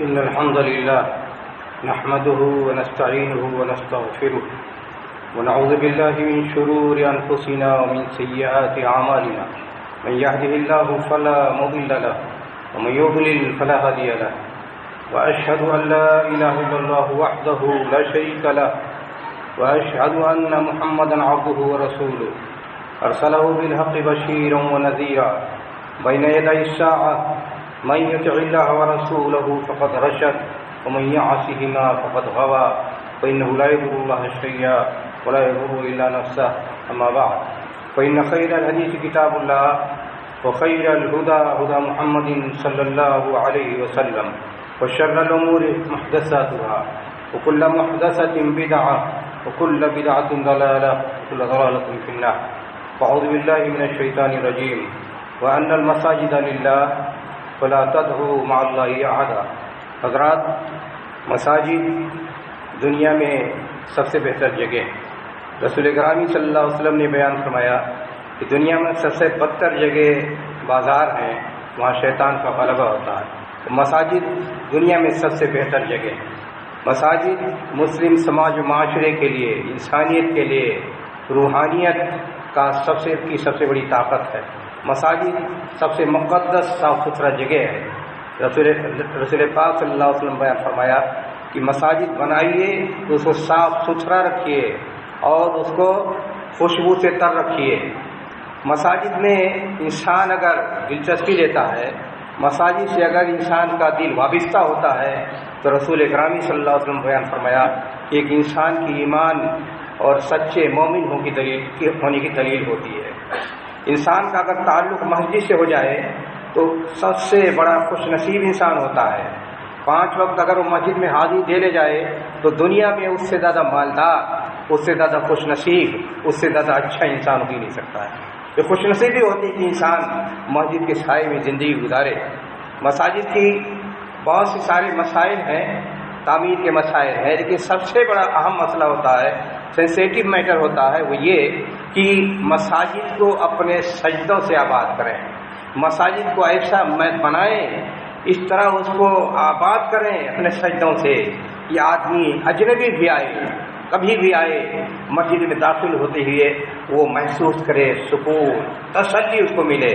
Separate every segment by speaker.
Speaker 1: إن الحمد لله نحمده ونستعينه ونستغفره ونعوذ بالله من شرور أنفسنا ومن سيئات أعمالنا من يهده الله فلا مضل له ومن يضلل فلا هادي له وأشهد أن لا إله إلا الله وحده لا شريك له وأشهد أن محمدا عبده ورسوله أرسله بالحق بشيرا ونذيرا بين يدي الساعة من يطع الله ورسوله فقد رشد ومن يعصهما فقد غوى فإنه لا يضر الله شيئا ولا يضر إلا نفسه أما بعد فإن خير الحديث كتاب الله وخير الهدى هدى محمد صلى الله عليه وسلم وشر الأمور محدثاتها وكل محدثة بدعة وكل بدعة ضلالة وكل ضلالة في النار فأعوذ بالله من الشيطان الرجيم وأن المساجد لله فلا تدعوا مع الله أحدا۔ حضرات، مساجد دنیا میں سب سے بہتر جگہ ہے۔ رسول گرامی صلی اللہ علیہ وسلم نے بیان فرمایا کہ دنیا میں سب سے بدتر جگہ بازار ہیں، وہاں شیطان کا غلبہ ہوتا ہے۔ مساجد دنیا میں سب سے بہتر جگہ ہے۔ مساجد مسلم سماج و معاشرے کے لیے، انسانیت کے لیے روحانیت کا سب سے بڑی طاقت ہے۔ مساجد سب سے مقدس صاف ستھرا جگہ ہے۔ رسول پاک صلی اللہ علیہ وسلم بیان فرمایا کہ مساجد بنائیے تو اس کو صاف ستھرا رکھیے اور اس کو خوشبو سے تر رکھیے۔ مساجد میں انسان اگر دلچسپی لیتا ہے، مساجد سے اگر انسان کا دل وابستہ ہوتا ہے تو رسول اکرامی صلی اللہ علیہ وسلم بیان فرمایا کہ ایک انسان کی ایمان اور سچے مومن ہونے کی دلیل ہوتی ہے۔ انسان کا اگر تعلق مسجد سے ہو جائے تو سب سے بڑا خوش نصیب انسان ہوتا ہے۔ 5 وقت اگر وہ مسجد میں حاضری دے لے جائے تو دنیا میں اس سے زیادہ مالدار، اس سے زیادہ خوش نصیب، اس سے زیادہ اچھا انسان ہو ہی نہیں سکتا ہے۔ یہ خوش نصیبی ہوتی ہے کہ انسان مسجد کے سائے میں زندگی گزارے۔ مساجد کی بہت سی سارے مسائل ہیں، تعمیر کے مسائل ہیں، لیکن سب سے بڑا اہم مسئلہ ہوتا ہے، سینسیٹیو میٹر ہوتا ہے، وہ یہ کہ مساجد کو اپنے سجدوں سے آباد کریں۔ مساجد کو ایسا بنائیں، اس طرح اس کو آباد کریں اپنے سجدوں سے کہ آدمی اجنبی بھی آئے، کبھی بھی آئے، مسجد میں داخل ہوتے ہوئے وہ محسوس کرے سکون، تسلی اس کو ملے۔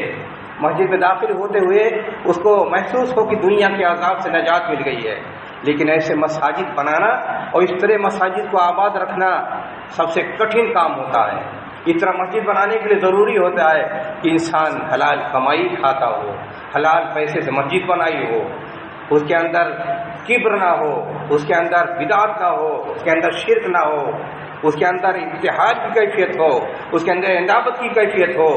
Speaker 1: مسجد میں داخل ہوتے ہوئے اس کو محسوس ہو کہ دنیا کے عذاب سے نجات مل گئی ہے۔ لیکن ایسے مساجد بنانا اور اس طرح مساجد کو آباد رکھنا سب سے کٹھن کام ہوتا ہے۔ اس طرح مسجد بنانے کے لیے ضروری ہوتا ہے کہ انسان حلال کمائی کھاتا ہو، حلال پیسے سے مسجد بنائی ہو، اس کے اندر کبر نہ ہو، اس کے اندر بدعت نہ ہو، اس کے اندر شرک نہ ہو، اس کے اندر اتحاد کی کیفیت ہو، اس کے اندر انابت کی کیفیت ہو،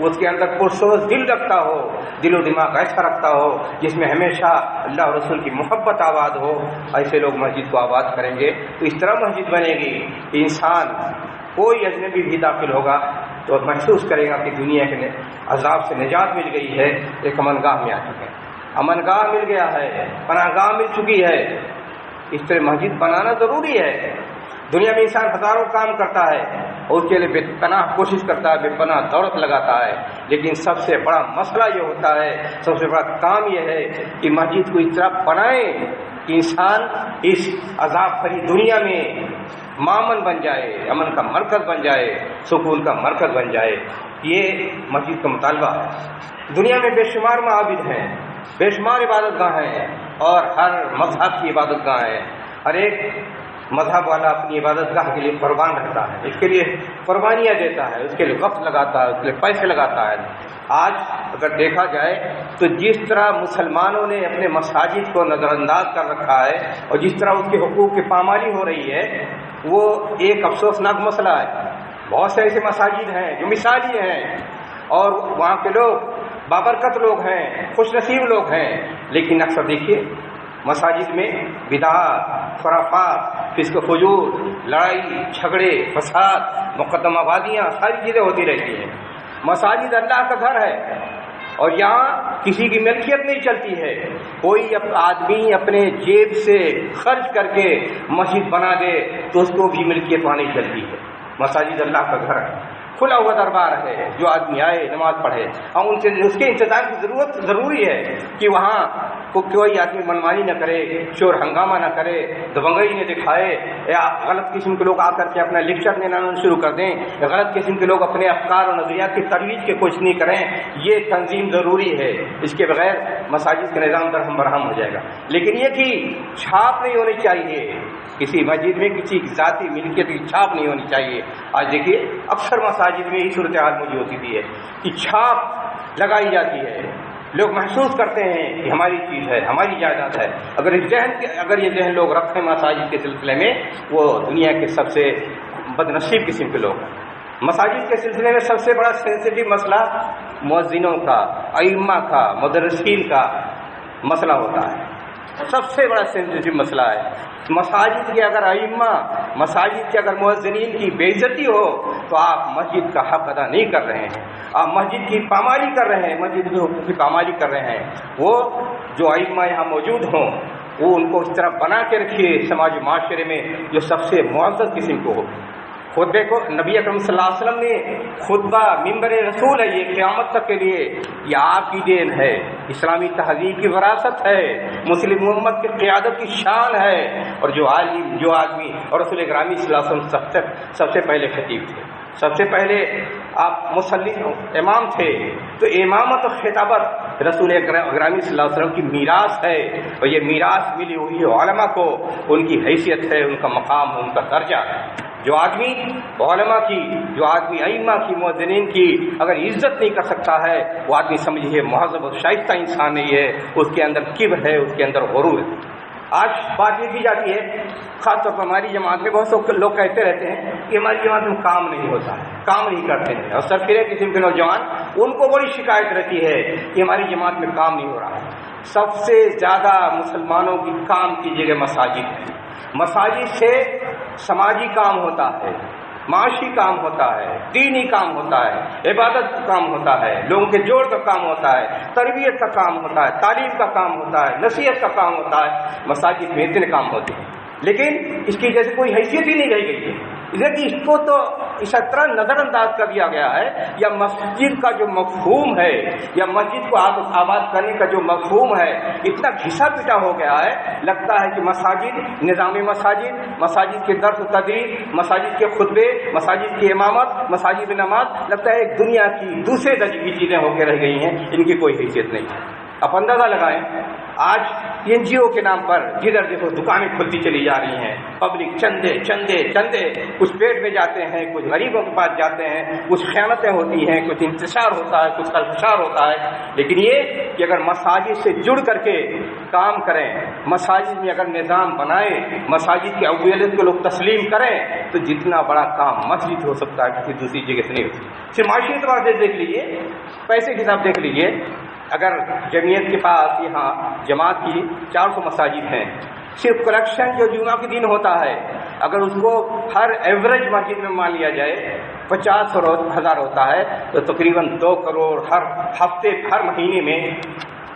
Speaker 1: اس کے اندر پرسوز دل رکھتا ہو، دل و دماغ ایسا رکھتا ہو جس میں ہمیشہ اللہ اور رسول کی محبت آباد ہو۔ ایسے لوگ مسجد کو آباد کریں گے تو اس طرح مسجد بنے گی، انسان کوئی اجنبی بھی داخل ہوگا تو محسوس کرے گا کہ دنیا کے عذاب سے نجات مل گئی ہے، ایک امن گاہ میں آ چکے ہیں، امن گاہ مل گیا ہے، پناہ گاہ مل چکی ہے۔ اس طرح مسجد بنانا ضروری ہے۔ دنیا میں انسان ہزاروں کام کرتا ہے اور اس کے لیے بے پناہ کوشش کرتا ہے، بے پناہ دولت لگاتا ہے، لیکن سب سے بڑا مسئلہ یہ ہوتا ہے، سب سے بڑا کام یہ ہے کہ مسجد کو اس طرح بنائیں کہ انسان اس عذاب بھری دنیا میں مامن بن جائے، امن کا مرکز بن جائے، سکون کا مرکز بن جائے۔ یہ مسجد کا مطالبہ ہے۔ دنیا میں بے شمار معابد ہیں، بے شمار عبادت گاہ ہیں اور ہر مذہب کی عبادت گاہ ہیں۔ ہر ایک مذہب والا اپنی عبادت گاہ کے لیے قربان رہتا ہے، اس کے لیے قربانیاں دیتا ہے، اس کے لیے وقت لگاتا ہے، اس کے لیے پیسے لگاتا ہے۔ آج اگر دیکھا جائے تو جس طرح مسلمانوں نے اپنے مساجد کو نظر انداز کر رکھا ہے اور جس طرح اس کے حقوق کی پامالی ہو رہی ہے، وہ ایک افسوسناک مسئلہ ہے۔ بہت سے ایسے مساجد ہیں جو مثالی ہیں اور وہاں کے لوگ بابرکت لوگ ہیں، خوش نصیب لوگ ہیں، لیکن اکثر دیکھیے مساجد میں بدعات، خرافات، فسق و فجور، لڑائی جھگڑے، فساد، مقدم آبادیاں، ساری چیزیں ہوتی رہتی ہیں۔ مساجد اللہ کا گھر ہے اور یہاں کسی کی ملکیت نہیں چلتی ہے۔ کوئی آدمی اپنے جیب سے خرچ کر کے مسجد بنا دے تو اس کو بھی ملکیت وہاں نہیں چلتی ہے۔ مساجد اللہ کا گھر ہے، کھلا ہوا دربار ہے، جو آدمی آئے نماز پڑھے، اور ان سے اس کے انتظام کی ضرورت ضروری ہے کہ وہاں کوئی آدمی منمانی نہ کرے، شور ہنگامہ نہ کرے، دبنگئی نہ دکھائے، یا غلط قسم کے لوگ آ کر کے اپنا لیکچر دینا شروع کر دیں، یا غلط قسم کے لوگ اپنے افکار اور نظریات کی ترویج کے کوشش نہیں کریں. یہ تنظیم ضروری ہے، اس کے بغیر مساجد کا نظام درہم برہم ہو جائے گا. لیکن یہ کہ چھاپ نہیں ہونی چاہیے، کسی مسجد میں کسی ذاتی ملکیت کی چھاپ نہیں ہونی چاہیے. آج دیکھیے اکثر مساجد میں یہ صورتحال موجود ہوتی ہے کہ چھاپ لگائی جاتی ہے، لوگ محسوس کرتے ہیں کہ ہماری چیز ہے، ہماری جائیداد ہے. اگر یہ ذہن لوگ رکھیں مساجد کے سلسلے میں، وہ دنیا کے سب سے بدنصیب قسم کے لوگ ہیں. مساجد کے سلسلے میں سب سے بڑا سینسیٹیو مسئلہ مؤذنوں کا، ائمہ کا، مدرسین کا مسئلہ ہوتا ہے. سب سے بڑا سینسیٹیو مسئلہ ہے. مساجد کے اگر ائمہ، مساجد کے اگر مؤذنین کی بے عزتی ہو تو آپ مسجد کا حق ادا نہیں کر رہے ہیں، آپ مسجد کی پامالی کر رہے ہیں، مسجد کے حقوق کی پامالی کر رہے ہیں. وہ جو ائمہ یہاں موجود ہوں وہ ان کو اس طرح بنا کے رکھیے سماجی معاشرے میں جو سب سے معزز قسم کو ہو. خطبے کو نبی اکرم صلی اللہ علیہ وسلم نے خطبہ ممبر رسول ہے، یہ قیامت تک کے لیے یہ آپ کی دین ہے، اسلامی تہذیب کی وراثت ہے، مسلم امت کی قیادت کی شان ہے. اور جو عالم، جو آدمی اور رسول اکرم صلی اللہ علیہ وسلم سب سے پہلے خطیب تھے، سب سے پہلے آپ مصلی امام تھے. تو امامت و خطابت رسول اکرم صلی اللہ علیہ وسلم کی میراث ہے، اور یہ میراث ملی ہوئی ہے علماء کو، ان کی حیثیت ہے، ان کا مقام، ان کا درجہ. جو آدمی علماء کی، جو آدمی ائمہ کی، مؤذنین کی اگر عزت نہیں کر سکتا ہے، وہ آدمی سمجھیے مہذب اور شائستہ انسان نہیں ہے، اس کے اندر کبر ہے، اس کے اندر غرور ہے. آج بات یہ کی جاتی ہے، خاص طور پر ہماری جماعت میں بہت سے لوگ کہتے رہتے ہیں کہ ہماری جماعت میں کام نہیں ہوتا ہے، کام نہیں کرتے ہیں. اور سرفرے قسم کے نوجوان، ان کو بڑی شکایت رہتی ہے کہ ہماری جماعت میں کام نہیں ہو رہا ہے. سب سے زیادہ مسلمانوں کی کام کی جگہ مساجد ہے. مساجد سے سماجی کام ہوتا ہے، معاشی کام ہوتا ہے، دینی کام ہوتا ہے، عبادت کا کام ہوتا ہے، لوگوں کے جوڑ کا کام ہوتا ہے، تربیت کا کام ہوتا ہے، تعلیم کا کام ہوتا ہے، نصیحت کا کام ہوتا ہے. مساجد میں اتنے کام ہوتے ہیں، لیکن اس کی جیسے کوئی حیثیت ہی نہیں رہ گئی ہے. اس کو تو اس طرح نظر انداز کر دیا گیا ہے، یا مسجد کا جو مفہوم ہے، یا مسجد کو آباد کرنے کا جو مفہوم ہے، اتنا گھسا پٹا ہو گیا ہے. لگتا ہے کہ مساجد، نظام مساجد، مساجد کے درس و تدریس، مساجد کے خطبے، مساجد کی امامت، مساجد میں نماز، لگتا ہے ایک دنیا کی دوسرے درجے کی چیزیں ہو کے رہ گئی ہیں، ان کی کوئی حیثیت نہیں ہے. آپ اندازہ لگائیں، آج NGO کے نام پر جدھر دیکھو دکانیں کھلتی چلی جا رہی ہیں، پبلک چندے چندے چندے، کچھ پیٹ میں جاتے ہیں، کچھ غریبوں کے پاس جاتے ہیں، کچھ خیانتیں ہوتی ہیں، کچھ انتشار ہوتا ہے، کچھ خلفشار ہوتا ہے. لیکن یہ کہ اگر مساجد سے جڑ کر کے کام کریں، مساجد میں اگر نظام بنائیں، مساجد کی اولویت کو لوگ تسلیم کریں، تو جتنا بڑا کام مسجد ہو سکتا ہے کسی دوسری جگہ سے نہیں ہوتی. صرف معاشی اعتبار سے دیکھ لیجیے، پیسے کے حساب دیکھ لیجیے. اگر جمعیت کے پاس یہاں جماعت کی 400 مساجد ہیں، صرف کلیکشن جو جمعہ کے دن ہوتا ہے، اگر اس کو ہر ایوریج مسجد میں مان لیا جائے 50,000 ہوتا ہے، تو تقریباً 2 کروڑ ہر ہفتے، ہر مہینے میں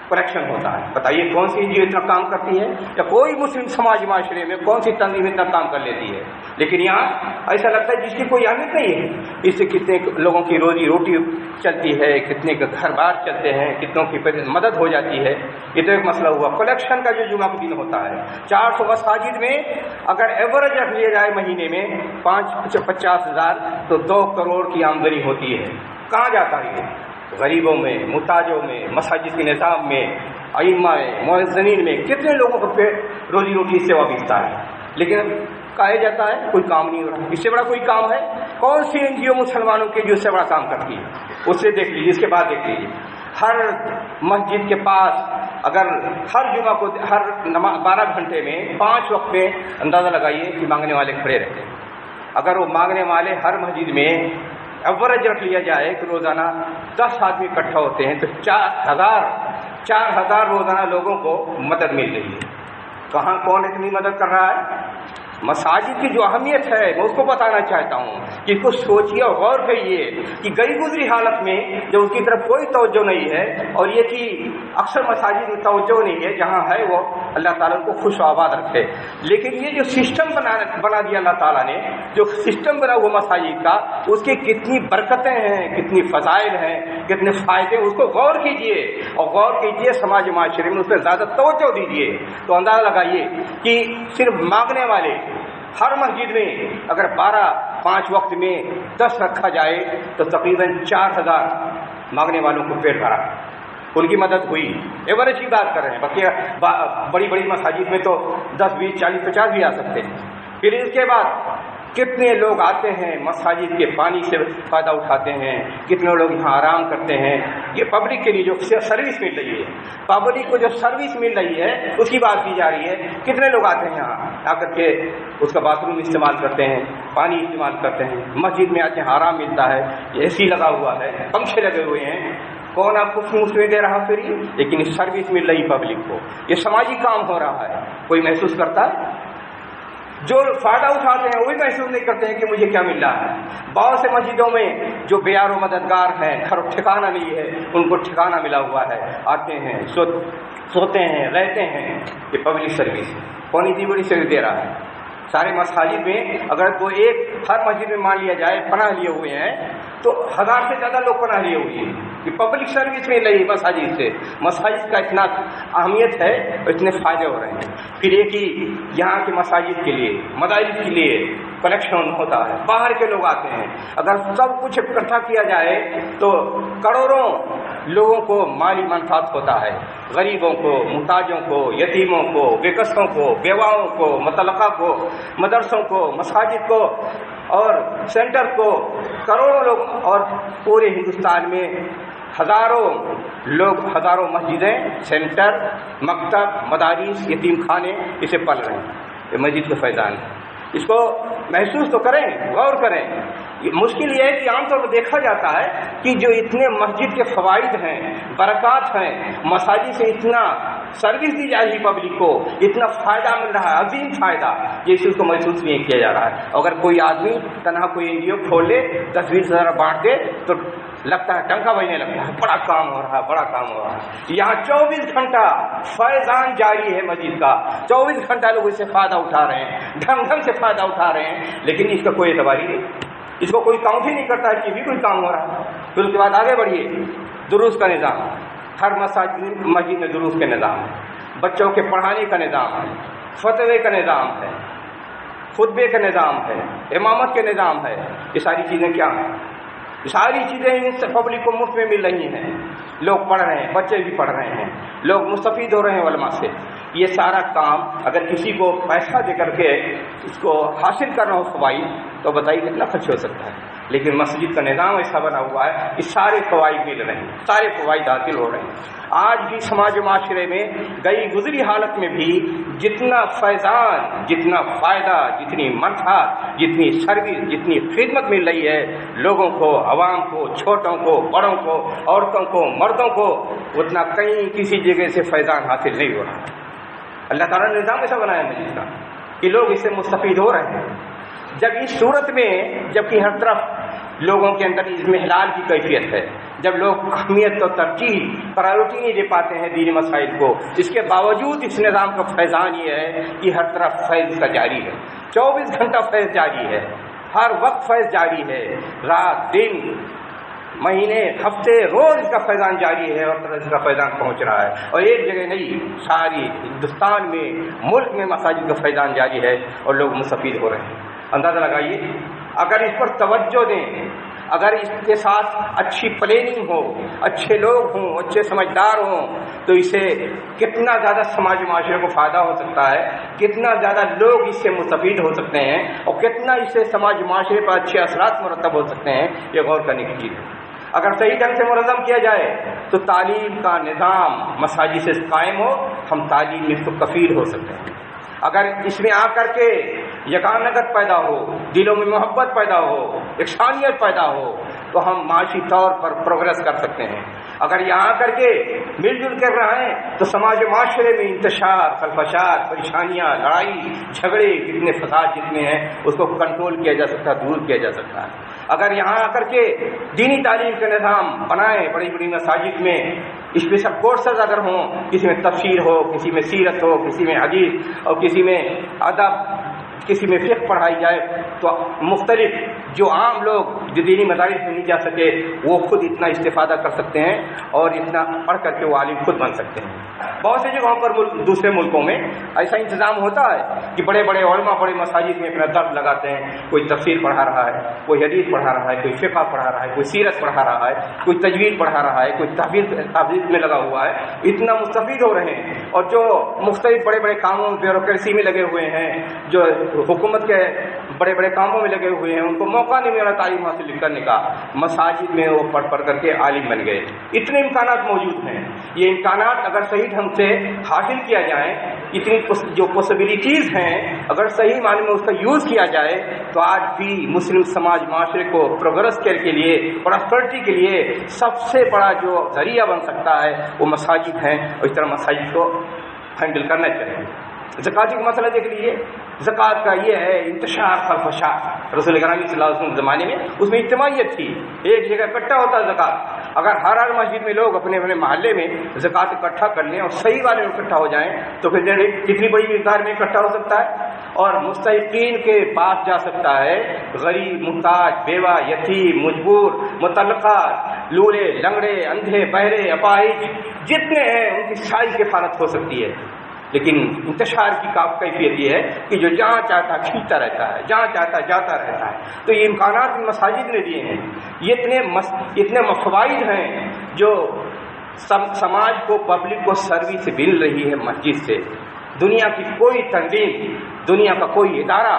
Speaker 1: کلیکشن ہوتا ہے. بتائیے کون سی NGO اتنا کام کرتی ہے، یا کوئی مسلم سماج معاشرے میں کون سی تنظیم اتنا کام کر لیتی ہے. لیکن یہاں ایسا لگتا ہے جس کی کوئی اہمیت نہیں ہے. اس سے کتنے لوگوں کی روزی روٹی چلتی ہے، کتنے کے گھر بار چلتے ہیں، کتنوں کی مدد ہو جاتی ہے. یہ تو ایک مسئلہ ہوا. کلیکشن کا جو جمعہ کا دن ہوتا ہے، 400 مساجد میں اگر ایوریج رکھ لیا جائے مہینے میں 50,000، تو 2 کروڑ کی آمدنی ہوتی ہے. کہاں جاتا ہے؟ غریبوں میں، محتاجوں میں، مساجد کے نظام میں، ائمہ میں، مؤذنین میں. کتنے لوگوں کو روزی روٹی سے وابستہ ہے، لیکن کہا جاتا ہے کوئی کام نہیں ہو رہا. اس سے بڑا کوئی کام ہے؟ کون سی NGO مسلمانوں کے جو اس سے بڑا کام کرتی ہے؟ اس سے دیکھ لیجیے. اس کے بعد دیکھ لیجیے، ہر مسجد کے پاس اگر ہر جمعہ کو ہر 12 گھنٹے میں 5 وقت میں اندازہ لگائیے کہ مانگنے والے کھڑے رہتے ہیں. اگر وہ مانگنے والے ہر مسجد میں ایوریج رکھ لیا جائے کہ روزانہ 10 آدمی اکٹھا ہوتے ہیں، تو 4,000 روزانہ لوگوں کو مدد مل رہی ہے. کہاں کون اتنی مدد کر رہا ہے؟ مساجد کی جو اہمیت ہے میں اس کو بتانا چاہتا ہوں کہ کچھ سوچیے اور غور کریے کہ گئی گزری حالت میں جب اس کی طرف کوئی توجہ نہیں ہے، اور یہ کہ اکثر مساجد میں توجہ نہیں ہے، جہاں ہے وہ اللہ تعالیٰ کو خوش و آباد رکھے، لیکن یہ جو سسٹم بنا دیا اللہ تعالیٰ نے، جو سسٹم بنا ہوا مساجد کا، اس کی کتنی برکتیں ہیں، کتنی فضائل ہیں، کتنے فائدے، اس کو غور کیجئے، اور غور کیجئے سماج معاشرے میں اس پہ زیادہ توجہ دیجئے، تو اندازہ لگائیے کہ صرف مانگنے والے ہر مسجد میں اگر 5 وقت میں 10 رکھا جائے تو تقریباً 4000 مانگنے والوں کو پیٹ بھرا، ان کی مدد ہوئی۔ ایوریج کی بات کر رہے ہیں، باقی بڑی بڑی مساجد میں تو 10 20 40 50 بھی آ سکتے ہیں۔ پھر اس کے بعد کتنے لوگ آتے ہیں مساجد کے پانی سے فائدہ اٹھاتے ہیں، کتنے لوگ یہاں آرام کرتے ہیں۔ یہ پبلک کے لیے جو سروس مل رہی ہے، پبلک کو جو سروس مل رہی ہے اس کی بات کی جا رہی ہے۔ کتنے لوگ آتے ہیں یہاں آ کر کے اس کا باتھ روم استعمال کرتے ہیں، پانی استعمال کرتے ہیں، مسجد میں آتے ہیں، آرام ملتا ہے، اے سی لگا ہوا ہے، پنکھے لگے ہوئے ہیں، کون آپ کو فلوس میں دے رہا فری، لیکن سروس مل رہی پبلک کو، یہ سماجی کام ہو رہا ہے۔ کوئی محسوس کرتا ہے؟ جو فائدہ اٹھاتے ہیں وہی محسوس نہیں کرتے ہیں کہ مجھے کیا مل رہا ہے۔ بہت سے مسجدوں میں جو بیار و مددگار ہیں، گھر ٹھکانہ نہیں ہے، ان کو ٹھکانہ ملا ہوا ہے، آتے ہیں، سوتے ہیں، رہتے ہیں۔ یہ پبلک سروس کون اتنی بڑی سروس دے رہا ہے؟ سارے مساجد میں اگر کوئی ہر مسجد میں مان لیا جائے پناہ لیے ہوئے ہیں تو 1000 سے زیادہ لوگ پناہ لیے ہوئے ہیں۔ یہ پبلک سروس میں نہیں، مساجد سے، مساجد کا اتنا اہمیت ہے اور اتنے فائدے ہو رہے ہیں۔ پھر ایک ہی یہاں کے مساجد کے لیے، مدارس کے لیے کلیکشن ہوتا ہے، باہر کے لوگ آتے ہیں، اگر سب کچھ اکٹھا کیا جائے تو کروڑوں لوگوں کو مالی منفعت ہوتا ہے، غریبوں کو، محتاجوں کو، یتیموں کو، بےکسوں کو، بیواؤں کو، مطلقہ کو، مدرسوں کو، مساجد کو اور سینٹر کو، کروڑوں لوگ، اور پورے ہندوستان میں ہزاروں لوگ، ہزاروں مسجدیں، سینٹر، مکتب، مدارس، یتیم خانے اسے پل رہے ہیں۔ یہ مسجد کا فیضان ہے، اس کو محسوس تو کریں، غور کریں۔ مشکل یہ ہے کہ عام طور پر دیکھا جاتا ہے کہ جو اتنے مسجد کے فوائد ہیں، برکات ہیں، مساجد سے اتنا سروس دی جا رہی پبلک کو، اتنا فائدہ مل رہا ہے، عظیم فائدہ، یہ چیز کو محسوس نہیں کیا جا رہا ہے۔ اگر کوئی آدمی تنہا کوئی NGO کھول لے، 10-20 ہزار بانٹ دے تو لگتا ہے ٹنکا بجنے لگتا ہے، بڑا کام ہو رہا ہے، بڑا کام ہو رہا ہے۔ یہاں 24 گھنٹہ فیضان جاری ہے مسجد کا، 24 گھنٹہ لوگ اس سے فائدہ اٹھا رہے ہیں، ڈھنگ سے فائدہ اٹھا رہے ہیں، لیکن اس کا کوئی اعتبار ہی نہیں، اس کو کوئی کاؤنٹ ہی نہیں کرتا ہے کہ بھی کوئی کام ہو رہا ہے۔ پھر اس کے بعد آگے بڑھیے، دروس کا نظام، ہر مسجد میں دروس کے نظام ہے، بچوں کے پڑھانے کا نظام ہے، فتوے کا نظام ہے، خطبے کا نظام ہے، امامت کے نظام ہے۔ یہ ساری چیزیں کیا ہیں؟ ساری چیزیں ان پبلک کو مفت میں مل رہی ہیں، لوگ پڑھ رہے ہیں، بچے بھی پڑھ رہے ہیں، لوگ مستفید ہو رہے ہیں علماء سے۔ یہ سارا کام اگر کسی کو پیسہ دے کر کے اس کو حاصل کرنا ہو فوائد، تو بتائیے کتنا خرچ ہو سکتا ہے۔ لیکن مسجد کا نظام ایسا بنا ہوا ہے کہ سارے فوائد مل رہے ہیں، سارے فوائد حاصل ہو رہے ہیں۔ آج بھی سماج و معاشرے میں گئی گزری حالت میں بھی جتنا فیضان، جتنا فائدہ، جتنی منفعت، جتنی سروس، جتنی خدمت مل رہی ہے لوگوں کو، عوام کو، چھوٹوں کو، بڑوں کو، عورتوں کو، مردوں کو، اتنا کہیں کسی جگہ سے فیضان حاصل نہیں ہو رہا۔ اللہ تعالیٰ نے نظام ایسا بنایا ہے جس کا کہ لوگ اس سے مستفید ہو رہے ہیں۔ جب اس صورت میں، جبکہ ہر طرف لوگوں کے اندر اضمحلال کی کیفیت ہے، جب لوگ اہمیت و ترجیح، پرائیورٹی نہیں دے پاتے ہیں دینی مسائل کو، اس کے باوجود اس نظام کا فیضان یہ ہے کہ ہر طرف فیض کا جاری ہے، 24 گھنٹہ فیض جاری ہے، ہر وقت فیض جاری ہے، رات دن، مہینے، ہفتے، روز اس کا فیضان جاری ہے، اور اس کا فیضان پہنچ رہا ہے۔ اور ایک جگہ نہیں، ساری ہندوستان میں، ملک میں مساجد کا فیضان جاری ہے اور لوگ مستفید ہو رہے ہیں۔ اندازہ لگائیے، اگر اس پر توجہ دیں، اگر اس کے ساتھ اچھی پلاننگ ہو، اچھے لوگ ہوں، اچھے سمجھدار ہوں، تو اسے کتنا زیادہ سماجی معاشرے کو فائدہ ہو سکتا ہے، کتنا زیادہ لوگ اس سے مستفید ہو سکتے ہیں، اور کتنا اس سے سماجی معاشرے پر اچھے اثرات مرتب ہو سکتے ہیں، یہ غور کرنے کی چیز ہے۔ اگر صحیح ڈھنگ سے منظم کیا جائے تو تعلیم کا نظام مساجد سے قائم ہو، ہم تعلیم میں اس کو کفیل ہو سکتے ہیں۔ اگر اس میں آ کر کے یکانگت پیدا ہو، دلوں میں محبت پیدا ہو، یکسانیت پیدا ہو، تو ہم معاشی طور پر پروگرس کر سکتے ہیں۔ اگر یہاں آ کر کے مل جل کر رہے ہیں تو سماج معاشرے میں انتشار، خلفشار، پریشانیاں، لڑائی جھگڑے جتنے فساد جتنے ہیں اس کو کنٹرول کیا جا سکتا ہے، دور کیا جا سکتا ہے۔ اگر یہاں آ کر کے دینی تعلیم کا نظام بنائیں، بڑی بڑی مساجد میں اسپیشل کورسز اگر ہوں، کسی میں تفسیر ہو، کسی میں سیرت ہو، کسی میں حدیث اور کسی میں ادب، کسی میں فقہ پڑھائی جائے، تو مختلف جو عام لوگ جو دینی مدارس میں نہیں جا سکے وہ خود اتنا استفادہ کر سکتے ہیں اور اتنا پڑھ کر کے وہ عالم خود بن سکتے ہیں۔ بہت سی جگہوں پر دوسرے ملکوں میں ایسا انتظام ہوتا ہے کہ بڑے بڑے علماء بڑے مساجد میں اپنا درد لگاتے ہیں، کوئی تفسیر پڑھا رہا ہے، کوئی حدیث پڑھا رہا ہے، کوئی فقہ پڑھا رہا ہے، کوئی سیرت پڑھا رہا ہے، کوئی تجوید پڑھا رہا ہے، کوئی تحفظ میں لگا ہوا ہے، اتنا مستفید ہو رہے ہیں۔ اور جو مختلف بڑے بڑے کاموں بیوروکریسی میں لگے ہوئے ہیں، جو حکومت کے بڑے بڑے کاموں میں لگے ہوئے ہیں، ان کو موقع نہیں ملا تعلیم حاصل کرنے کا، مساجد میں وہ پڑھ پڑھ کر کے عالم بن گئے۔ اتنے امکانات موجود ہیں، یہ امکانات اگر صحیح ڈھنگ سے حاصل کیا جائے، اتنی جو پاسبلٹیز ہیں اگر صحیح معنی میں اس کا یوز کیا جائے تو آج بھی مسلم سماج معاشرے کو پروگرس کے لیے، پراسپرٹی کے لیے سب سے بڑا جو ذریعہ بن سکتا ہے وہ مساجد ہیں، اور اس طرح مساجد کو ہینڈل کرنا چاہیے۔ زکوٰۃ کا مسئلہ دیکھ لیجیے، زکوٰۃ کا یہ ہے انتشار خلفشار، رسول گرامی صلی اللہ علیہ وسلم کے زمانے میں اس میں اجتماعیت تھی، ایک جگہ اکٹھا ہوتا ہے زکوٰۃ۔ اگر ہر مسجد میں لوگ اپنے اپنے محلے میں زکوٰۃ اکٹھا کر لیں اور صحیح والے میں اکٹھا ہو جائیں تو پھر کتنی بڑی مقدار میں اکٹھا ہو سکتا ہے اور مستحقین کے پاس جا سکتا ہے، غریب، محتاج، بیوہ، یتیم، مجبور، مطلقہ، لولے، لنگڑے، اندھے، بہرے، اپاہج جتنے ہیں ان کی ساری کفالت ہو سکتی ہے۔ لیکن انتشار کی کیفیت یہ ہے کہ جو جہاں چاہتا کھینچتا رہتا ہے، جہاں چاہتا جاتا رہتا ہے۔ تو یہ امکانات مساجد نے دیے ہیں، یہ اتنے فوائد ہیں جو سماج کو، پبلک کو سروس مل رہی ہے مسجد سے۔ دنیا کی کوئی تنظیم، دنیا کا کوئی ادارہ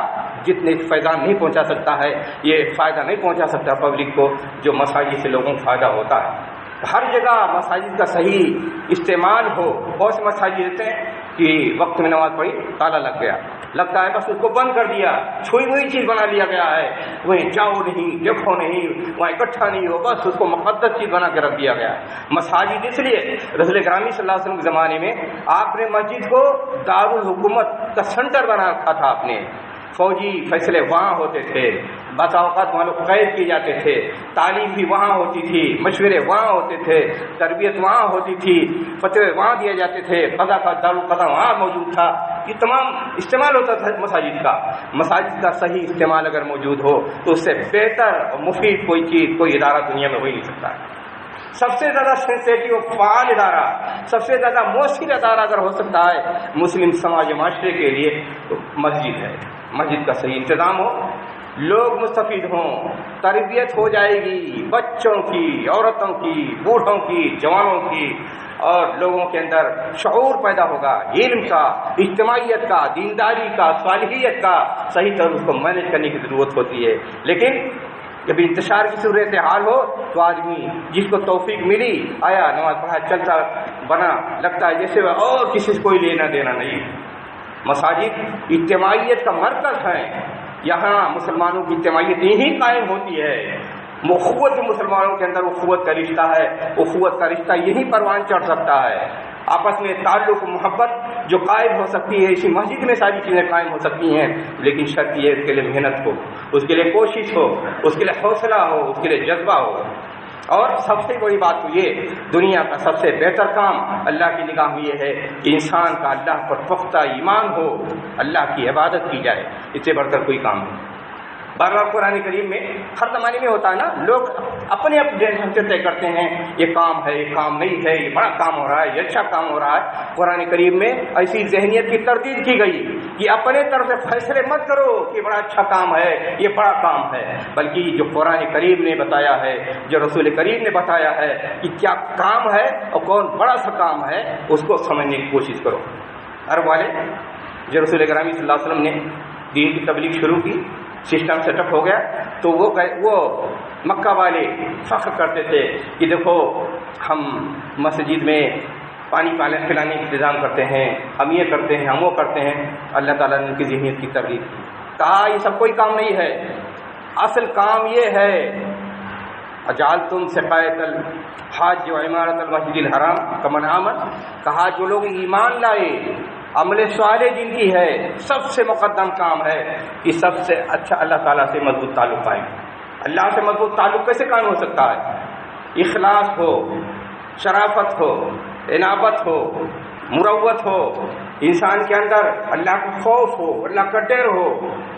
Speaker 1: جتنے فیضان نہیں پہنچا سکتا ہے، یہ فائدہ نہیں پہنچا سکتا پبلک کو جو مساجد سے لوگوں کو فائدہ ہوتا ہے۔ ہر جگہ مساجد کا صحیح استعمال ہو۔ بہت سے مساجد رہتے ہیں کہ وقت میں نماز پڑھی تالا لگ گیا، لگتا ہے بس اس کو بند کر دیا، چھوئی ہوئی چیز بنا لیا گیا ہے، وہیں جاؤ نہیں، دیکھو نہیں، وہاں اکٹھا نہیں ہو، بس اس کو مقدس چیز بنا کے رکھ دیا گیا ہے۔ مساجد اس لیے رسول گرامی صلی اللہ علیہ وسلم کے زمانے میں آپ نے مسجد کو دارالحکومت کا سینٹر بنا رکھا تھا، آپ نے فوجی فیصلے وہاں ہوتے تھے، بعض اوقات وہاں لوگ قید کیے جاتے تھے، تعلیم بھی وہاں ہوتی تھی، مشورے وہاں ہوتے تھے، تربیت وہاں ہوتی تھی، فتوے وہاں دیے جاتے تھے، قضا کا دارالقضا وہاں موجود تھا۔ یہ تمام استعمال ہوتا تھا مساجد کا۔ مساجد کا صحیح استعمال اگر موجود ہو تو اس سے بہتر اور مفید کوئی چیز، کوئی ادارہ دنیا میں ہو ہی نہیں سکتا۔ سب سے زیادہ سینسیٹیو فعال ادارہ، سب سے زیادہ مؤثر ادارہ اگر ہو سکتا ہے مسلم سماج معاشرے کے لیے تو مسجد ہے۔ مسجد کا صحیح انتظام ہو، لوگ مستفید ہوں، تربیت ہو جائے گی بچوں کی، عورتوں کی، بوڑھوں کی، جوانوں کی، اور لوگوں کے اندر شعور پیدا ہوگا، علم کا، اجتماعیت کا، دینداری کا، صالحیت کا۔ صحیح طور اس کو مینج کرنے کی ضرورت ہوتی ہے۔ لیکن جب انتشار کی صورت حال ہو تو آدمی جس کو توفیق ملی آیا، نماز پڑھا، چلتا بنا، لگتا ہے جیسے اور کسی سے کوئی لینا دینا نہیں۔ مساجد اجتماعیت کا مرکز ہے، یہاں مسلمانوں کی اجتماعیت یہی قائم ہوتی ہے۔ اخوت مسلمانوں کے اندر اخوت کا رشتہ ہے، اخوت کا رشتہ یہی پروان چڑھ سکتا ہے۔ آپس میں تعلق، محبت جو قائم ہو سکتی ہے اسی مسجد میں ساری چیزیں قائم ہو سکتی ہیں، لیکن شرط یہ اس کے لیے محنت ہو، اس کے لیے کوشش ہو، اس کے لیے حوصلہ ہو، اس کے لیے جذبہ ہو۔ اور سب سے بڑی بات تو یہ، دنیا کا سب سے بہتر کام اللہ کی نگاہ میں یہ ہے کہ انسان کا اللہ پر پختہ ایمان ہو، اللہ کی عبادت کی جائے، اس سے بڑھ کر کوئی کام نہیں۔ بار بار قرآن کریم میں ہر زمانے میں ہوتا ہے نا، لوگ اپنے اپنے ڈھنگ سے طے کرتے ہیں یہ کام ہے، یہ کام نہیں ہے، یہ بڑا کام ہو رہا ہے، یہ اچھا کام ہو رہا ہے۔ قرآن کریم میں ایسی ذہنیت کی تردید کی گئی کہ اپنے طرف سے فیصلے مت کرو کہ بڑا اچھا کام ہے، یہ بڑا کام ہے، بلکہ جو قرآن کریم نے بتایا ہے، جو رسول کریم نے بتایا ہے کہ کیا کام ہے اور کون بڑا سا کام ہے، اس کو سمجھنے کی کوشش کرو۔ عرب والے جو رسول گرامی صلی اللہ علیہ وسلم نے دین کی تبلیغ شروع کی، سسٹم سیٹ اپ ہو گیا، تو وہ مکہ والے فخر کرتے تھے کہ دیکھو ہم مسجد میں پانی پلانے کا انتظام کرتے ہیں، ہم یہ کرتے ہیں، ہم وہ کرتے ہیں۔ اللہ تعالیٰ نے ان کی ذہنیت کی ترغیب کہا یہ سب کوئی کام نہیں ہے، اصل کام یہ ہے اجعلتم سقایۃ الحاج وعمارۃ المسجد الحرام کمن آمن، کہا جو لوگ ایمان لائے، عمل صالح جن کی ہے، سب سے مقدم کام ہے کہ سب سے اچھا اللہ تعالیٰ سے مضبوط تعلق پائیں۔ اللہ سے مضبوط تعلق کیسے قائم ہو سکتا ہے؟ اخلاص ہو، شرافت ہو، انابت ہو، مروت ہو، انسان کے اندر اللہ کا خوف ہو، اللہ کا ڈر ہو،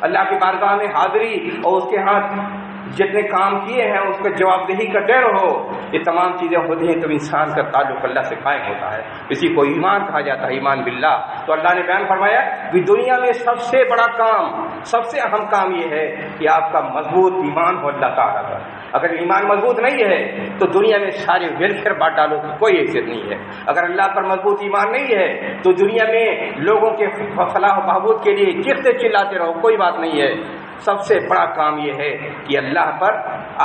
Speaker 1: اللہ کی بارگاہ میں حاضری اور اس کے ہاتھ جتنے کام کیے ہیں اس کا جواب دہی کا ڈر ہو، یہ تمام چیزیں ہوتی ہیں تو انسان کا تعلق اللہ سے قائم ہوتا ہے۔ اسی کو ایمان کہا جاتا ہے، ایمان باللہ۔ تو اللہ نے بیان فرمایا کہ دنیا میں سب سے بڑا کام، سب سے اہم کام یہ ہے کہ آپ کا مضبوط ایمان ہو اللہ تعالیٰ کا۔ اگر ایمان مضبوط نہیں ہے تو دنیا میں سارے ویلفیئر بانٹ ڈالو کی کوئی حیثیت نہیں ہے۔ اگر اللہ پر مضبوط ایمان نہیں ہے تو دنیا میں لوگوں کے فلاح و بہبود کے لیے چیختے چلاتے رہو، کوئی بات نہیں ہے۔ سب سے بڑا کام یہ ہے کہ اللہ پر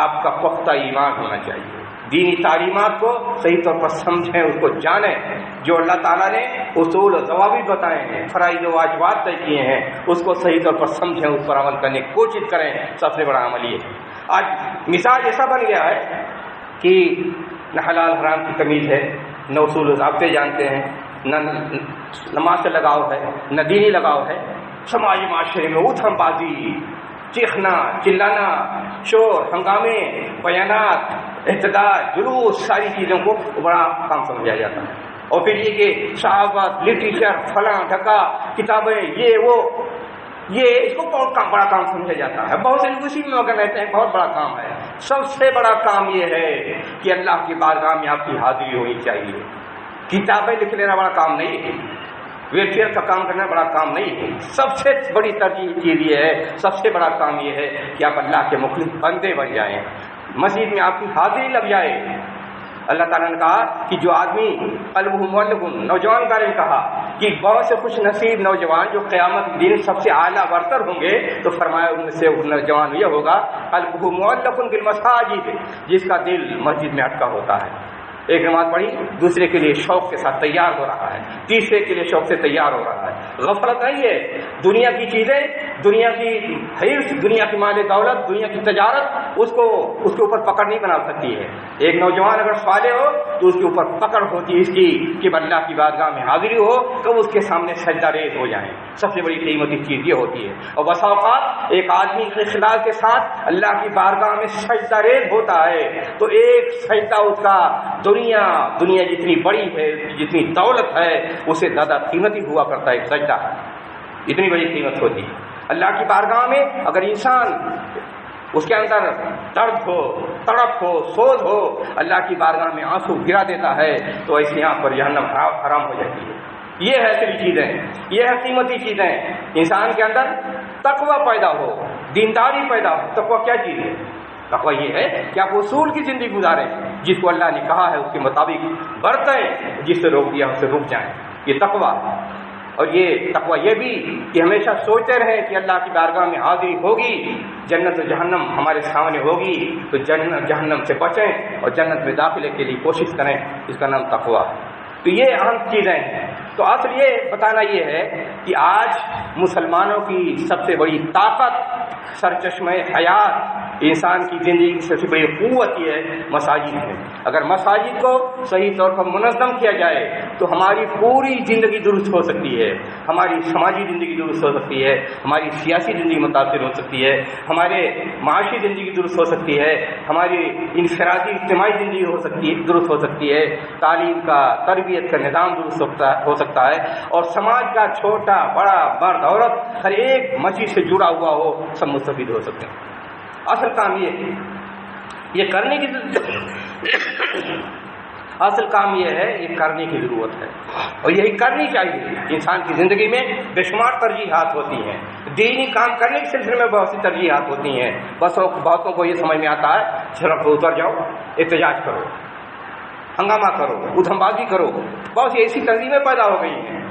Speaker 1: آپ کا پختہ ایمان ہونا چاہیے، دینی تعلیمات کو صحیح طور پر سمجھیں، اس کو جانیں، جو اللہ تعالیٰ نے اصول و ضوابط بتائے ہیں، فرائض و واجبات طے کیے ہیں، اس کو صحیح طور پر سمجھیں، اس پر عمل کرنے کی کوشش کریں۔ سب سے بڑا عمل یہ ہے۔ آج مثال ایسا بن گیا ہے کہ نہ حلال حرام کی تمیز ہے، نہ اصول و ضابطے جانتے ہیں، نہ نماز سے لگاؤ ہے، نہ دینی لگاؤ ہے۔ سماجی معاشرے میں ادھم بازی، چیخنا چلانا، شور ہنگامے، بیانات، احتجاج، جلوس، ساری چیزوں کو بڑا کام سمجھا جاتا ہے۔ اور پھر یہ کہ صحافت، لٹریچر، فلاں ڈھکا، کتابیں، یہ وہ، یہ اس کو بہت بڑا کام سمجھا جاتا ہے۔ بہت سے لوگ اسی میں مگر رہتے ہیں، بہت بڑا کام ہے۔ سب سے بڑا کام یہ ہے کہ اللہ کی بارگاہ میں آپ کی حاضری ہونی چاہیے۔ کتابیں لکھ لینا بڑا کام نہیں ہے، ویلفیئر کا کام کرنا بڑا کام نہیں ہے۔ سب سے بڑی ترجیح چیز یہ ہے، سب سے بڑا کام یہ ہے کہ آپ اللہ کے مخلص بندے بن جائیں، مسجد میں آپ کی حاضری لگ جائے۔ اللہ تعالیٰ نے کہا کہ جو آدمی قلبہ معلق، نوجوان کا نے کہا کہ بہت سے خوش نصیب نوجوان جو قیامت دن سب سے اعلیٰ برتر ہوں گے، تو فرمایا ان میں سے نوجوان یہ ہوگا قلبہ معلق بالمساجد، جس کا دل مسجد میں اٹکا ہوتا ہے۔ ایک نماز پڑھی، دوسرے کے لیے شوق کے ساتھ تیار ہو رہا ہے، تیسرے کے لیے شوق سے تیار ہو رہا ہے۔ غفلت نہیں ہے، دنیا کی چیزیں، دنیا کی حرص، دنیا کی مال دولت، دنیا کی تجارت اس کے اوپر پکڑ نہیں بنا سکتی ہے۔ ایک نوجوان اگر صالح ہو تو اس کے اوپر پکڑ ہوتی ہے اس کی کہ اللہ کی بارگاہ میں حاضری ہو تو اس کے سامنے سجدہ ریز ہو جائیں۔ سب سے بڑی قیمتی چیز یہ ہوتی ہے۔ اور بسا اوقات ایک آدمی کے اخلاص کے ساتھ اللہ کی بارگاہ میں سجدہ ریز ہوتا ہے تو ایک سجدہ اس کا دنیا جتنی بڑی ہے، جتنی دولت ہے، اسے زیادہ قیمتی ہوا کرتا ہے۔ ایک سجدہ اتنی بڑی قیمت ہوتی ہے اللہ کی بارگاہ میں۔ اگر انسان اس کے اندر درد ہو، تڑپ ہو، سوز ہو، اللہ کی بارگاہ میں آنسو گرا دیتا ہے تو ایسے یہاں پر جہنم حرام ہو جاتی ہے۔ یہ ہے اصلی چیزیں، یہ ہے قیمتی چیزیں۔ انسان کے اندر تقوی پیدا ہو، دینداری پیدا ہو۔ تقوی کیا چیز ہے؟ تقوی یہ ہے کہ آپ اصول کی زندگی گزاریں، جس کو اللہ نے کہا ہے اس کے مطابق برتیں، جس سے روک دیا اس سے رک جائیں، یہ تقوی۔ اور یہ تقوی یہ بھی کہ ہمیشہ سوچتے رہیں کہ اللہ کی بارگاہ میں حاضری ہوگی، جنت و جہنم ہمارے سامنے ہوگی تو جہنم سے بچیں اور جنت میں داخلے کے لیے کوشش کریں، اس کا نام تقوی۔ تو یہ اہم چیزیں ہیں۔ تو اصل یہ بتانا یہ ہے کہ آج مسلمانوں کی سب سے بڑی طاقت، سرچشمہ حیات، انسان کی زندگی کی سب سے بڑی قوت یہ ہے مساجد ہے۔ اگر مساجد کو صحیح طور پر منظم کیا جائے تو ہماری پوری زندگی درست ہو سکتی ہے، ہماری سماجی زندگی درست ہو سکتی ہے، ہماری سیاسی زندگی متاثر ہو سکتی ہے، ہمارے معاشی زندگی درست ہو سکتی ہے، ہماری انفرادی اجتماعی زندگی درست ہو سکتی ہے، تعلیم کا، تربیت کا نظام درست ہو سکتا ہے، اور سماج کا چھوٹا بڑا مرد عورت ہر ایک مسجد سے جڑا ہوا ہو، سب مستفید ہو سکتے ہیں۔ اصل کام یہ ہے، یہ کرنے کی اصل کام یہ ہے، یہ کرنے کی ضرورت ہے اور یہی کرنی چاہیے۔ انسان کی زندگی میں بے شمار ترجیحات ہوتی ہیں، دینی کام کرنے کے سلسلے میں بہت سی ترجیحات ہوتی ہیں۔ بس بہتوں کو یہ سمجھ میں آتا ہے سڑک پر اتر جاؤ، احتجاج کرو، ہنگامہ کرو، ادھم بازی کرو۔ بہت سی ایسی تنظیمیں پیدا ہو گئی ہیں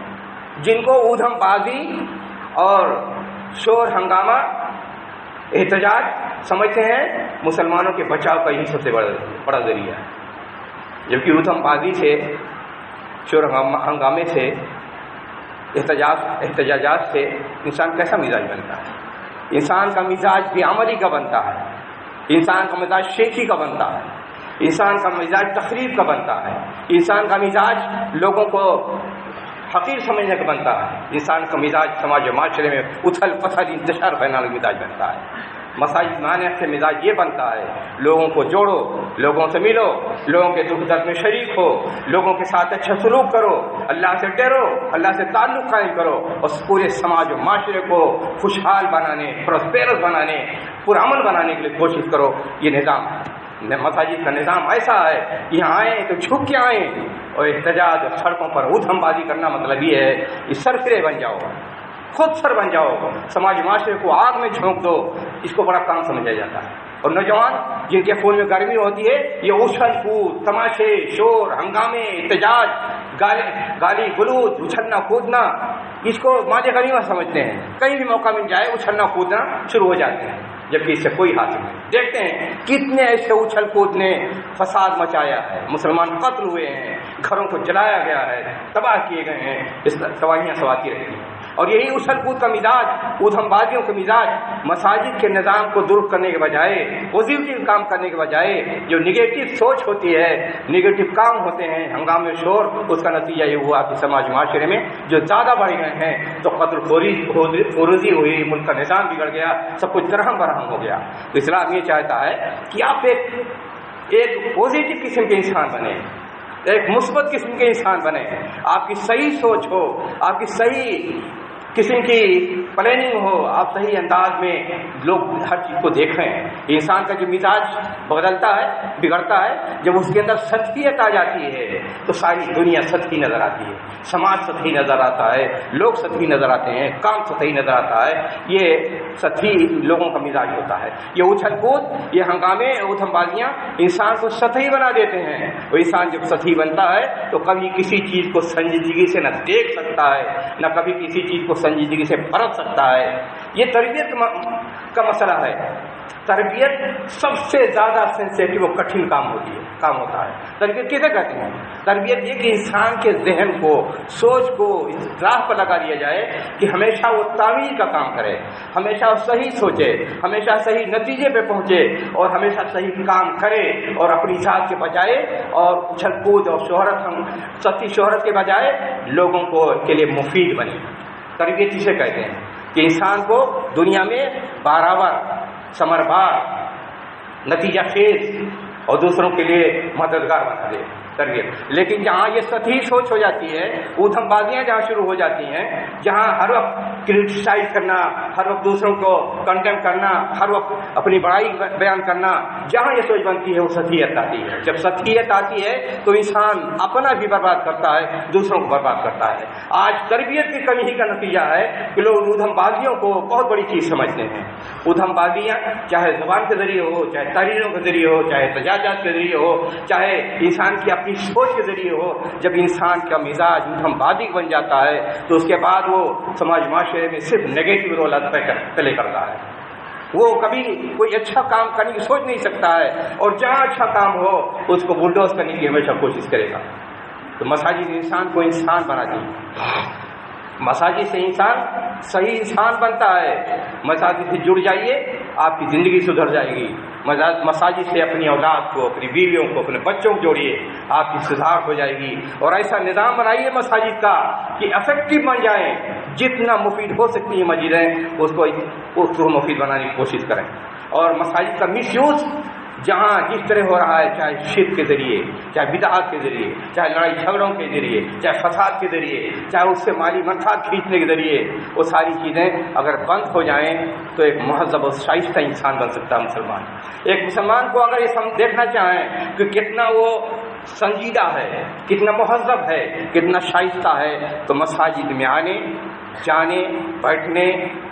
Speaker 1: جن کو ادھم بازی اور شور ہنگامہ، احتجاج سمجھتے ہیں مسلمانوں کے بچاؤ کا یہی سب سے بڑا ذریعہ ہے، جبکہ ادھم بازی سے، شور ہنگامے سے، احتجاجات سے انسان کیسا مزاج بنتا ہے؟ انسان کا مزاج بے عملی کا بنتا ہے، انسان کا مزاج شیخی کا بنتا ہے، انسان کا مزاج تقریب کا بنتا ہے، انسان کا مزاج لوگوں کو حقیر سمجھنے کا بنتا ہے، انسان کا مزاج سماج و معاشرے میں اتھل پتھل انتشار پھیلانے کا مزاج بنتا ہے۔ مساجد میں آنے سے مزاج یہ بنتا ہے لوگوں کو جوڑو، لوگوں سے ملو، لوگوں کے دکھ درد میں شریک ہو، لوگوں کے ساتھ اچھا سلوک کرو، اللہ سے ڈرو، اللہ سے تعلق قائم کرو، اور پورے سماج و معاشرے کو خوشحال بنانے، پراسپیرس بنانے، پرامن بنانے کے لیے کوشش کرو۔ یہ نظام ہے، مساجد کا نظام ایسا ہے، یہاں آئیں تو جھک کے آئیں، اور احتجاج اور سڑکوں پر ادھم بازی کرنا مطلب یہ ہے کہ سرفرے بن جاؤ، خود سر بن جاؤ، سماج معاشرے کو آگ میں جھونک دو، اس کو بڑا کام سمجھا جاتا ہے۔ اور نوجوان جن کے خون میں گرمی ہوتی ہے، یہ اچھل کود، تماشے، شور، ہنگامے، احتجاج، گالی گلوچ، اچھلنا کودنا، اس کو مال غنیمت سمجھتے ہیں، کہیں بھی موقع مل جائے اچھلنا کودنا شروع ہو جاتے ہیں، جبکہ اس سے کوئی حاصل نہیں۔ دیکھتے ہیں کتنے ایسے اچھل کود نے فساد مچایا ہے، مسلمان قتل ہوئے ہیں، گھروں کو جلایا گیا ہے، تباہ کیے گئے ہیں، اس تباہیاں سواتی رہتی ہیں۔ اور یہی اچھل کود کا مزاج، ادھم بازیوں کا مزاج مساجد کے نظام کو درست کرنے کے بجائے، پازیٹیو کام کرنے کے بجائے جو نگیٹو سوچ ہوتی ہے، نگیٹو کام ہوتے ہیں، ہنگامے شور، اس کا نتیجہ یہ ہوا کہ سماج معاشرے میں جو زیادہ بڑھ گئے ہیں تو قتل خوری ہوئی، ملک کا نظام بگڑ گیا، سب کچھ درہم برہم ہو گیا۔ تو اسلام یہ چاہتا ہے کہ آپ ایک پازیٹیو قسم کے انسان بنے، ایک مثبت قسم کے انسان بنے، آپ کی صحیح سوچ ہو، آپ کی صحیح قسم کی پلاننگ ہو، آپ صحیح انداز میں لوگ ہر چیز کو دیکھیں۔ انسان کا جو مزاج بدلتا ہے، بگڑتا ہے، جب اس کے اندر سطحیت آ جاتی ہے تو ساری دنیا سطحی نظر آتی ہے، سماج سطحی نظر آتا ہے، لوگ سطحی نظر آتے ہیں، کام سطحی نظر آتا ہے۔ یہ سطحی لوگوں کا مزاج ہوتا ہے۔ یہ اچھل کود، یہ ہنگامے، ادھم بازیاں انسان کو سطحی بنا دیتے ہیں، اور انسان جب سطحی بنتا ہے تو کبھی کسی چیز کو سنجیدگی سے نہ دیکھ سکتا ہے، نہ کبھی کسی چیز کو سنجیدگی سے پرکھ سکتا ہے۔ یہ تربیت کا مسئلہ ہے۔ تربیت سب سے زیادہ سینسیٹیو اور کٹھن کام ہوتا ہے۔ تربیت کیسے کہتے ہیں؟ تربیت یہ کہ انسان کے ذہن کو، سوچ کو اس راہ پر لگا دیا جائے کہ ہمیشہ وہ تعمیر کا کام کرے، ہمیشہ وہ صحیح سوچے، ہمیشہ صحیح نتیجے پہ پہنچے، اور ہمیشہ صحیح کام کرے، اور اپنی ذات کے بجائے اور اچھل کود اور سطحی شہرت کے بجائے لوگوں کے لیے مفید بنے۔ تربیت اسے کہتے ہیں کہ انسان کو دنیا میں برابر، ثمربار، نتیجہ خیز اور دوسروں کے لیے مددگار بنا دے تربیت۔ لیکن جہاں یہ سطحی سوچ ہو جاتی ہے، ادھم بازیاں جہاں شروع ہو جاتی ہیں، جہاں ہر وقت کرٹیسائز کرنا، ہر وقت دوسروں کو کنڈیم کرنا، ہر وقت اپنی بڑائی بیان کرنا، جہاں یہ سوچ بنتی ہے وہ سطحیت آتی ہے۔ جب سطحیت آتی ہے تو انسان اپنا بھی برباد کرتا ہے، دوسروں کو برباد کرتا ہے۔ آج تربیت کی کمی ہی کا نتیجہ ہے کہ لوگ ادھم بازیوں کو بہت بڑی چیز سمجھتے ہیں۔ ادھم بازیاں چاہے زبان کے ذریعے ہو، چاہے تحریروں کے ذریعے ہو، چاہے احتجاجات کے ذریعے ہو، چاہے انسان کی اپنی سوچ کے ذریعے ہو، جب انسان کا مزاج ادھم بازی بن جاتا ہے تو اس کے بعد وہ سماج معاشرے میں صرف نیگیٹو رول پلے کرتا ہے۔ وہ کبھی کوئی اچھا کام کرنے کی سوچ نہیں سکتا ہے، اور جہاں اچھا کام ہو اس کو بلڈوز کرنے کی ہمیشہ کوشش کرے گا۔ تو مساجد انسان کو انسان بناتی ہے، مساجد سے انسان صحیح انسان بنتا ہے۔ مساجد سے جڑ جائیے، آپ کی زندگی سدھر جائے گی۔ مساجد سے اپنی اولاد کو، اپنی بیویوں کو، اپنے بچوں کو جوڑیے، آپ کی سدھار ہو جائے گی۔ اور ایسا نظام بنائیے مساجد کا کہ افیکٹو بن جائیں، جتنا مفید ہو سکتی ہیں مسجدیں اس کو مفید بنانے کی کوشش کریں۔ اور مساجد کا مس یوز جہاں جس طرح ہو رہا ہے، چاہے شرک کے ذریعے، چاہے بدعات کے ذریعے، چاہے لڑائی جھگڑوں کے ذریعے، چاہے فساد کے ذریعے، چاہے اس سے مالی منفعت کھینچنے کے ذریعے، وہ ساری چیزیں اگر بند ہو جائیں تو ایک مہذب اور شائستہ انسان بن سکتا ہے مسلمان۔ ایک مسلمان کو اگر یہ دیکھنا چاہیں کہ کتنا وہ سنجیدہ ہے، کتنا مہذب ہے، کتنا شائستہ ہے، تو مساجد میں آنے، جانے، بیٹھنے،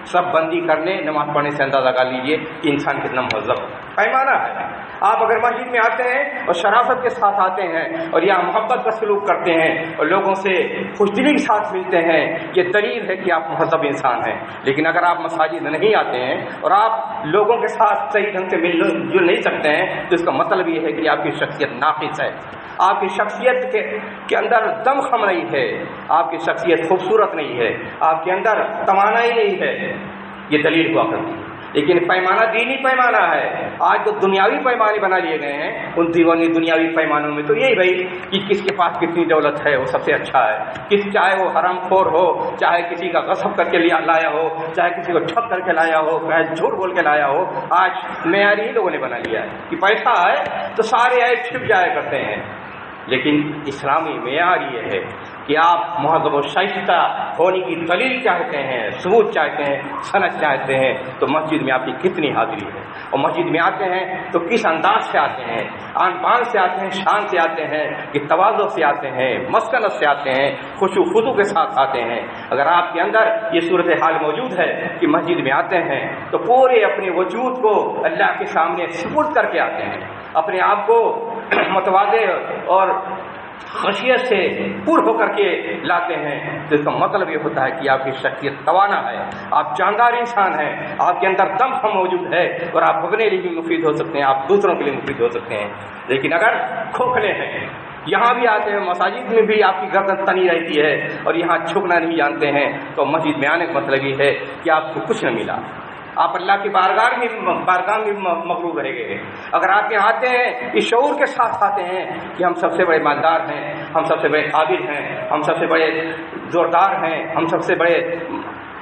Speaker 1: سب بندی کرنے، نماز پڑھنے سے اندازہ کر لیجئے کہ انسان کتنا مہذب پیمانہ ہے۔ آپ اگر مسجد میں آتے ہیں اور شرافت کے ساتھ آتے ہیں اور یہاں محبت کا سلوک کرتے ہیں اور لوگوں سے خوش دلی کے ساتھ ملتے ہیں، یہ دلیل ہے کہ آپ مہذب انسان ہیں۔ لیکن اگر آپ مساجد نہیں آتے ہیں اور آپ لوگوں کے ساتھ صحیح ڈھنگ سے مل جل نہیں سکتے ہیں تو اس کا مطلب یہ ہے کہ آپ کی شخصیت ناقص ہے، آپ کی شخصیت کے اندر دم خم نہیں ہے، آپ کی شخصیت خوبصورت نہیں ہے، آپ کے اندر توانائی نہیں ہے۔ یہ دلیل ہوا کرتی ہے۔ لیکن پیمانہ دینی پیمانہ ہے۔ آج جو دنیاوی پیمانے بنا لیے گئے ہیں ان دنیاوی پیمانوں میں تو یہی بھائی کہ کس کے پاس کتنی دولت ہے وہ سب سے اچھا ہے، چاہے وہ حرام خور ہو، چاہے کسی کا غصب کر کے لایا ہو، چاہے کسی کو ٹھگ کر کے لایا ہو، چاہے جھوٹ بول کے لایا ہو، آج معیار ہی لوگوں نے بنا لیا ہے کہ پیسہ ہے تو سارے عیب چھپ جایا کرتے ہیں۔ لیکن اسلامی معیار یہ ہے کہ آپ مہذب و شائستہ ہونے کی دلیل چاہتے ہیں، ثبوت چاہتے ہیں، سند چاہتے ہیں، تو مسجد میں آپ کی کتنی حاضری ہے، اور مسجد میں آتے ہیں تو کس انداز سے آتے ہیں، آن بان سے آتے ہیں، شان سے آتے ہیں کہ تواضع سے آتے ہیں، مسکنت سے آتے ہیں، خشوع و خضوع کے ساتھ آتے ہیں۔ اگر آپ کے اندر یہ صورتحال موجود ہے کہ مسجد میں آتے ہیں تو پورے اپنے وجود کو اللہ کے سامنے سپرد کر کے آتے ہیں، اپنے آپ کو متواضع اور خشیت سے پر ہو کر کے لاتے ہیں، تو اس کا مطلب یہ ہوتا ہے کہ آپ کی شخصیت توانا ہے، آپ جاندار انسان ہیں، آپ کے اندر دم موجود ہے، اور آپ اپنے لیے بھی مفید ہو سکتے ہیں، آپ دوسروں کے لیے مفید ہو سکتے ہیں۔ لیکن اگر کھوکھلے ہیں، یہاں بھی آتے ہیں، مساجد میں بھی آپ کی گردن تنی رہتی ہے اور یہاں جھکنا نہیں جانتے ہیں، تو مسجد میں آنے کا مطلب یہ ہے کہ آپ کو کچھ نہ ملا، آپ اللہ کی بارگاہ میں مغلوب رہ گئے۔ اگر آپ یہاں آتے ہیں اس شعور کے ساتھ آتے ہیں کہ ہم سب سے بڑے مالدار ہیں، ہم سب سے بڑے قابل ہیں، ہم سب سے بڑے زوردار ہیں، ہم سب سے بڑے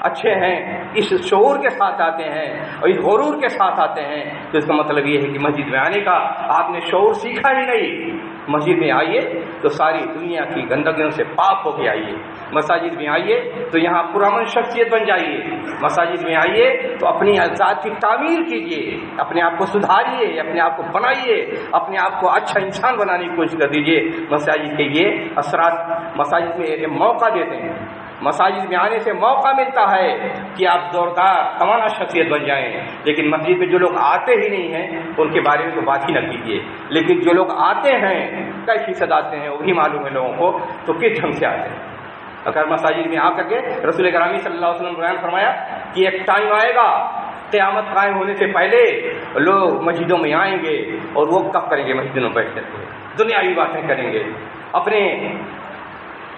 Speaker 1: اچھے ہیں، اس شعور کے ساتھ آتے ہیں اور اس غرور کے ساتھ آتے ہیں، تو اس کا مطلب یہ ہے کہ مسجد میں آنے کا آپ نے شعور سیکھا ہی نہیں۔ مسجد میں آئیے تو ساری دنیا کی گندگیوں سے پاک ہو کے آئیے، مساجد میں آئیے تو یہاں پرامن شخصیت بن جائیے، مساجد میں آئیے تو اپنی ذات کی تعمیر کیجیے، اپنے آپ کو سدھاریے، اپنے آپ کو بنائیے، اپنے آپ کو اچھا انسان بنانے کی کوشش کر دیجیے۔ مساجد کے یہ اثرات مساجد میں ایک موقع دیتے ہیں، مساجد میں آنے سے موقع ملتا ہے کہ آپ زوردار توانا شخصیت بن جائیں۔ لیکن مسجد میں جو لوگ آتے ہی نہیں ہیں ان کے بارے میں تو بات ہی نہ کیجیے، لیکن جو لوگ آتے ہیں کئی فیصد آتے ہیں وہی معلوم ہے لوگوں کو تو کس ڈھنگ سے آتے ہیں۔ اگر مساجد میں آ کر کے رسول گرامی صلی اللہ علیہ وسلم نے بیان فرمایا کہ ایک ٹائم آئے گا قیامت قائم ہونے سے پہلے لوگ مسجدوں میں آئیں گے اور وہ کب کریں گے، مسجدوں میں بیٹھ کر کے دنیاوی باتیں کریں گے، اپنے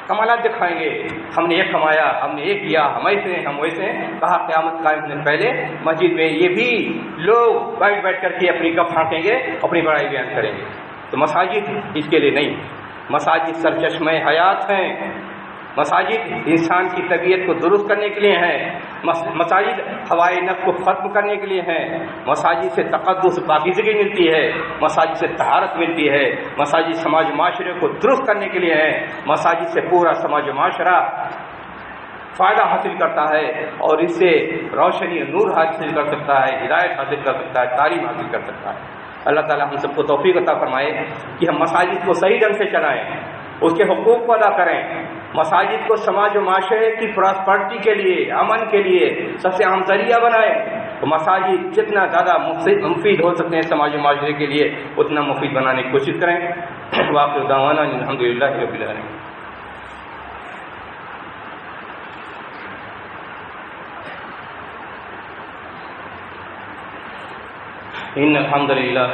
Speaker 1: کمالات دکھائیں گے، ہم نے یہ کمایا، ہم نے یہ کیا، ہم ایسے ہیں، ہم ویسے ہیں۔ کہا قیامت قائم ہونے سے پہلے مسجد میں یہ بھی لوگ بیٹھ کر کے اپنی گپ پھانکیں گے، اپنی بڑائی بیان کریں گے۔ تو مساجد اس کے لیے نہیں، مساجد سرچشمہ حیات ہیں، مساجد انسان کی طبیعت کو درست کرنے کے لیے ہیں، مساجد ہوائے نفس کو ختم کرنے کے لیے ہیں، مساجد سے تقدس پاکیزگی ملتی ہے، مساجد سے طہارت ملتی ہے، مساجد سماج معاشرے کو درست کرنے کے لیے ہیں، مساجد سے پورا سماج معاشرہ فائدہ حاصل کرتا ہے اور اس سے روشنی نور حاصل کر سکتا ہے، ہدایت حاصل کر سکتا ہے، تعلیم حاصل کر سکتا ہے۔ اللہ تعالیٰ ہم سب کو توفیق عطا فرمائے کہ ہم مساجد کو صحیح ڈھنگ سے چلائیں، اس کے حقوق کو ادا کریں، مساجد کو سماج و معاشرے کی پراسپرٹی کے لیے، امن کے لیے سب سے اہم ذریعہ بنائیں۔ تو مساجد جتنا زیادہ مفید ہو سکتے ہیں سماج و معاشرے کے لیے اتنا مفید بنانے کی کوشش کریں۔ وآخر دعوانا الحمدللہ رب العالمین۔ إن الحمد لله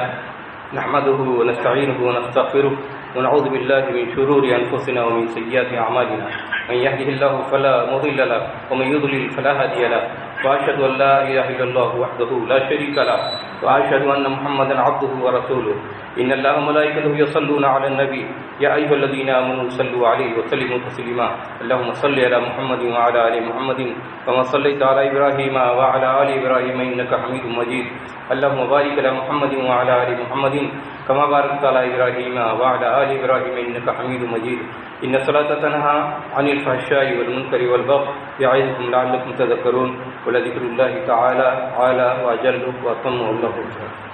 Speaker 1: نحمده ونستعينه ونستغفره ونعوذ بالله من شرور أنفسنا ومن سيئات أعمالنا من يهده الله فلا مضل له ومن يضلل فلا هادي له وأشهد أن لا إله إلا الله وحده لا شريك له وأشهد أن محمدا عبده ورسوله إن الله وملائكته يصلون على النبي يا أيها الذين آمنوا صلوا عليه وسلموا تسليما اللهم صل على محمد وعلى آل محمد كما صليت على إبراهيم وعلى آل إبراهيم إنك حميد مجيد اللهم بارك على محمد وعلى آل محمد كما باركت على إبراهيم وعلى آل إبراهيم إنك حميد مجيد إن الصلاة تنهى عن الفحشاء والمنكر والبغي يعظكم لعلكم تذكرون ولذكر الله تعالى أعلى وأجل وأتم والله أكبر۔